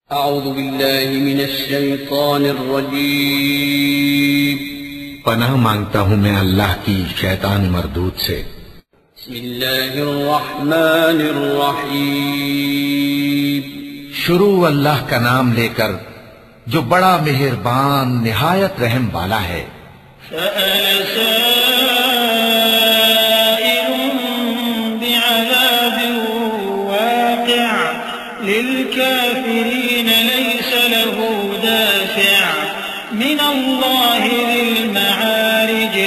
अऊज़ु बिल्लाहि मिनश शैतानिर रजीम। पनाह मांगता हूँ मैं अल्लाह की शैतान मरदूद से। बिस्मिल्लाहिर रहमानिर रहीम। शुरू अल्लाह का नाम लेकर जो बड़ा मेहरबान निहायत रहम वाला है। लिलकाफिरीन लैस लहू दाफ़िअ मिनल्लाहि ज़िल मआरिज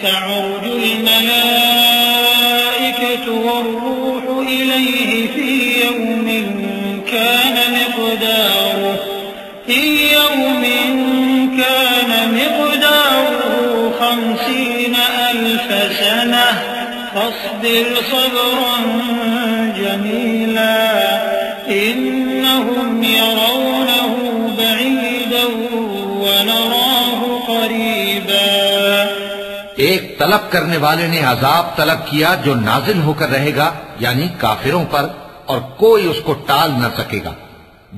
तअरुजुल मलाइकतु वर्रूहु इलैहि फ़ी यौमिन कान मिक़दारुहु 50 अल्फ़ सनह फ़ास्बिर सब्रन जमीला इन्नहुम यरौनहु बईदन व नराहु क़रीबा। एक तलब करने वाले ने अजाब तलब किया जो नाजिल होकर रहेगा, यानी काफिरों पर, और कोई उसको टाल न सकेगा।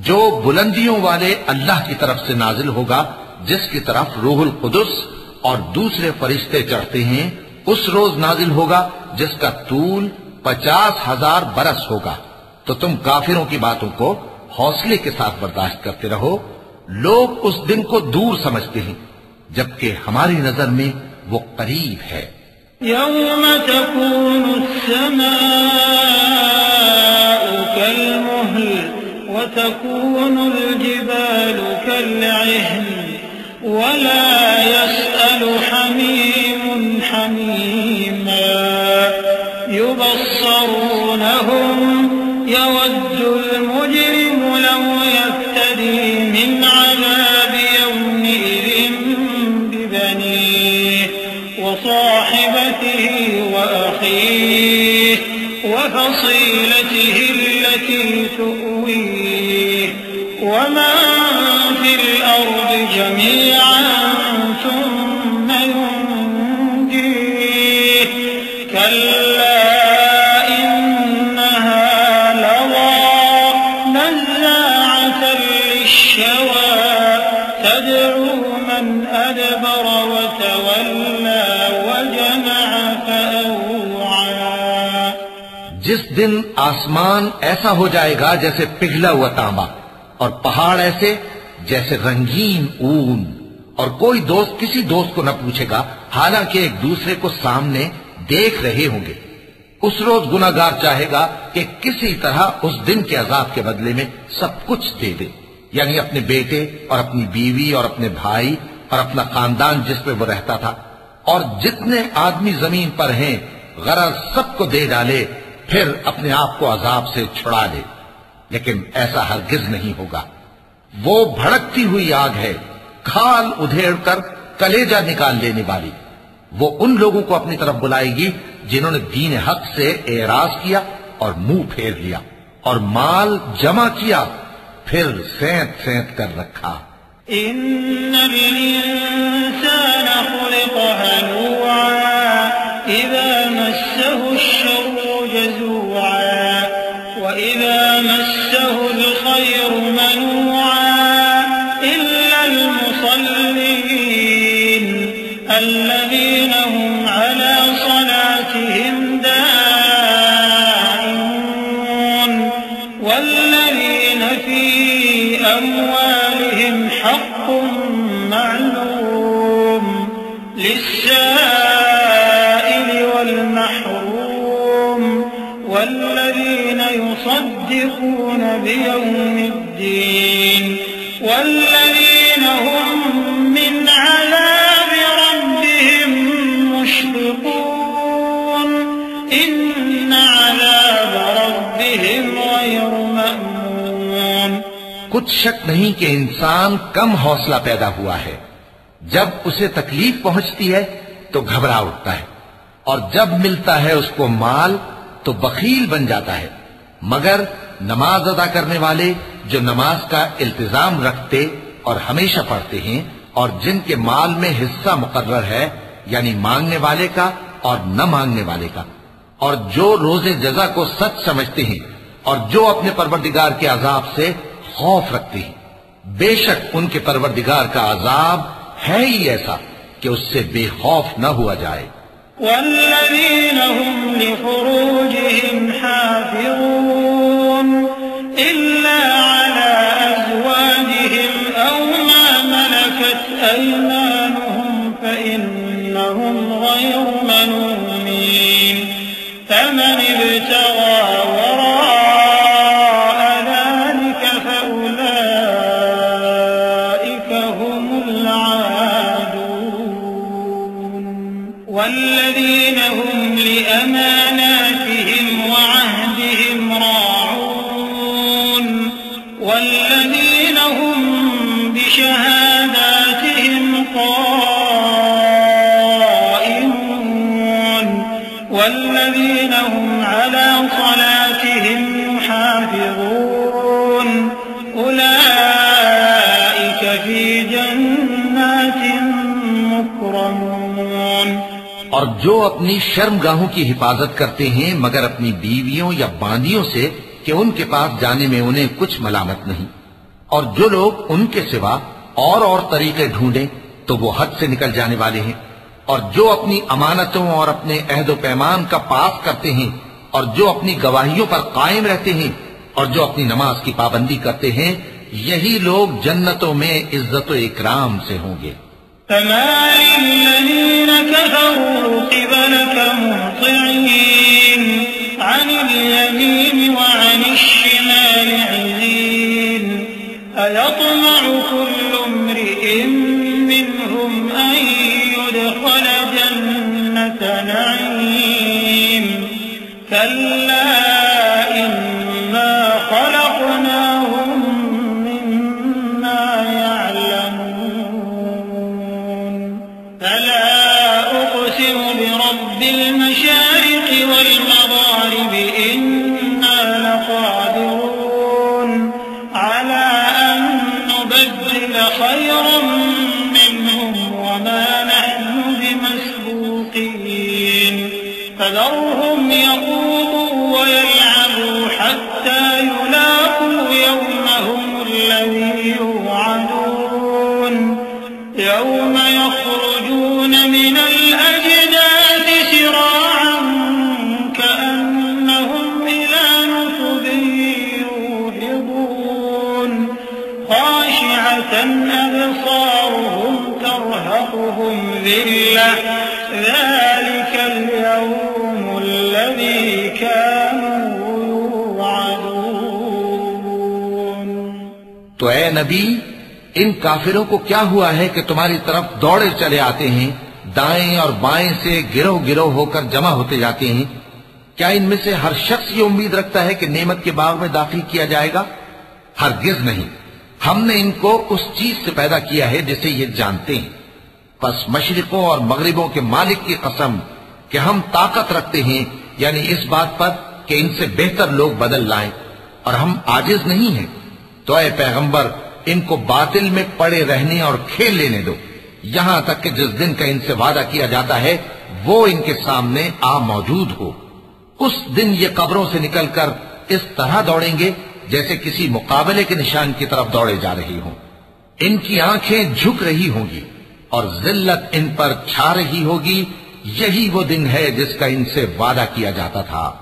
जो बुलंदियों वाले अल्लाह की तरफ से नाजिल होगा, जिसकी तरफ रूहुल कुदुस और दूसरे फरिश्ते चढ़ते हैं, उस रोज नाजिल होगा जिसका तूल 50,000 बरस होगा। तो तुम काफिरों की बातों को हौसले के साथ बर्दाश्त करते रहो। लोग उस दिन को दूर समझते हैं, जबकि हमारी नजर में वो करीब है। यौम तकूनु अस्समाउ कल्मुhl व तकूनुल जिबालु कल्इह्न वला यसअलु हमीमुन हमीमा युबस्सरूनहुम यवद्दुल मुजरिमु लौ यफ्तदी मिन अज़ाबि यौमिज़िन बिबनीह व साहिबतिही व अखीह व फसीलतिही अल्लती तुअवीह व मन फिल अर्दि जमीअन थुम्मा युनजीह कल्ला जिस दिन आसमान ऐसा हो जाएगा जैसे पिघला हुआ तांबा, और पहाड़ ऐसे जैसे रंगीन ऊन, और कोई दोस्त किसी दोस्त को न पूछेगा, हालांकि एक दूसरे को सामने देख रहे होंगे। उस रोज गुनाहगार चाहेगा कि किसी तरह उस दिन के अजाब के बदले में सब कुछ दे दे, यानी अपने बेटे और अपनी बीवी और अपने भाई और अपना खानदान जिसमें वो रहता था, और जितने आदमी जमीन पर हैं, गरज सबको दे डाले, फिर अपने आप को अजाब से छुड़ा ले। लेकिन ऐसा हरगिज नहीं होगा। वो भड़कती हुई आग है, खाल उधेड़कर कलेजा निकाल लेने वाली। वो उन लोगों को अपनी तरफ बुलाएगी जिन्होंने दीन हक से एराज किया और मुंह फेर लिया और माल जमा किया, फिर सेंत सेंत कर रखा। इन्नल इंसान खुलिक़ हलूआ इज़ा मस्सहु अश्शर्रु जज़ूआ व इज़ा मस्सहु अल-खैरु मनूआ इल्लल मुसल्लीन अल्लज़ीना हुम अला सलातिहिम दाइमून वल्लज़ीना फी अम्वालिहिम हक़्क़ुन मअलूम लिस्साइल वल महरूम वल्लज़ीना युसद्दिक़ून बियौमिद्दीन वल्लज़ीना हुम मिन अज़ाबि रब्बिहिम मुश्फ़िक़ून इन्न अज़ाब रब्बिहिम गैरु मअमून। कुछ शक नहीं कि इंसान कम हौसला पैदा हुआ है। जब उसे तकलीफ पहुंचती है तो घबरा उठता है, और जब मिलता है उसको माल तो बखील बन जाता है। मगर नमाज अदा करने वाले जो नमाज का इल्तिजाम रखते और हमेशा पढ़ते हैं, और जिनके माल में हिस्सा मुकर्रर है, यानी मांगने वाले का और न मांगने वाले का, और जो रोजे जजा को सच समझते हैं, और जो अपने परवरदिगार के अजाब से खौफ रखते हैं। बेशक उनके परवरदिगार का अजाब है ही ऐसा कि उससे बेखौफ न हुआ जाए। वल्लज़ीन हुम लिफुरूजिहिम हाफ़िज़ून इल्ला अला अज़वाजिहिम औ मा मलकत अयमानुहुम फ़इन्नहुम ग़ैरु मलूमीन फ़मन इब्तग़ा वराअ ज़ालिका फ़उलाइका हुमुल आदून। वल्लज़ीन हुम लिअमानातिहिम वअहदिहिम राऊन वल्लज़ीन हुम बिशहादातिहिम क़ाइमून वल्लज़ीन हुम अला सलातिहिम युहाफ़िज़ून उलाइका फ़ी जन्नातिन मुकरमून। और जो अपनी शर्मगाहों की हिफाजत करते हैं मगर अपनी बीवियों या बांदियों से कि उनके पास जाने में उन्हें कुछ मलामत नहीं, और जो लोग उनके सिवा और तरीके ढूंढें तो वो हद से निकल जाने वाले हैं, और जो अपनी अमानतों और अपने अहदो पैमान का पास करते हैं, और जो अपनी गवाहियों पर कायम रहते हैं, और जो अपनी नमाज की पाबंदी करते हैं, यही लोग जन्नतों में इज्जत व इकराम से होंगे। फ़मालिल्लज़ीन कफ़रू क़िबलक मुहतिईन अनिल यमीन व अनिश्शिमाल इज़ीन अयत्मअ कुल्लु इम्रिइन मिनहुम अन युदख़ल जन्नत नईम कल्ला इन्ना ख़लक़नाहुम मिम्मा यअलमून। फला उक़सिमु बिरब्बिल मशारिक़ वल मग़ारिब इन्ना लक़ादिरून अला अन नुबद्दिल ख़ैरन मिनहुम वमा नहनु बिमस्बूक़ीन। फज़रहुम यख़ूضوا वयलअबू हत्ता युलाक़ू यौमहुम الذي يوعدون يوم يخرجون من الأجداث سراعا كأنهم إلى نصب يوفضون خاشعة أبصارهم ترهقهم ذلة ذلك اليوم الذي كانوا يوعدون। तो ए नबी, इन काफिरों को क्या हुआ है कि तुम्हारी तरफ दौड़े चले आते हैं, दाएं और बाएं से गिरोह गिरोह होकर जमा होते जाते हैं? क्या इनमें से हर शख्स ये उम्मीद रखता है कि नेमत के बाग में दाखिल किया जाएगा? हरगिज नहीं। हमने इनको उस चीज से पैदा किया है जिसे ये जानते हैं। बस मशरिकों और मगरिबों के मालिक की कसम कि हम ताकत रखते हैं, यानी इस बात पर कि इनसे बेहतर लोग बदल लाएं, और हम आजिज नहीं हैं। तो ऐ पैगंबर, इनको बातिल में पड़े रहने और खेल लेने दो, यहां तक कि जिस दिन का इनसे वादा किया जाता है वो इनके सामने आ मौजूद हो। उस दिन ये कब्रों से निकलकर इस तरह दौड़ेंगे जैसे किसी मुकाबले के निशान की तरफ दौड़े जा रही हों। इनकी आंखें झुक रही होंगी और जिल्लत इन पर छा रही होगी। यही वो दिन है जिसका इनसे वादा किया जाता था।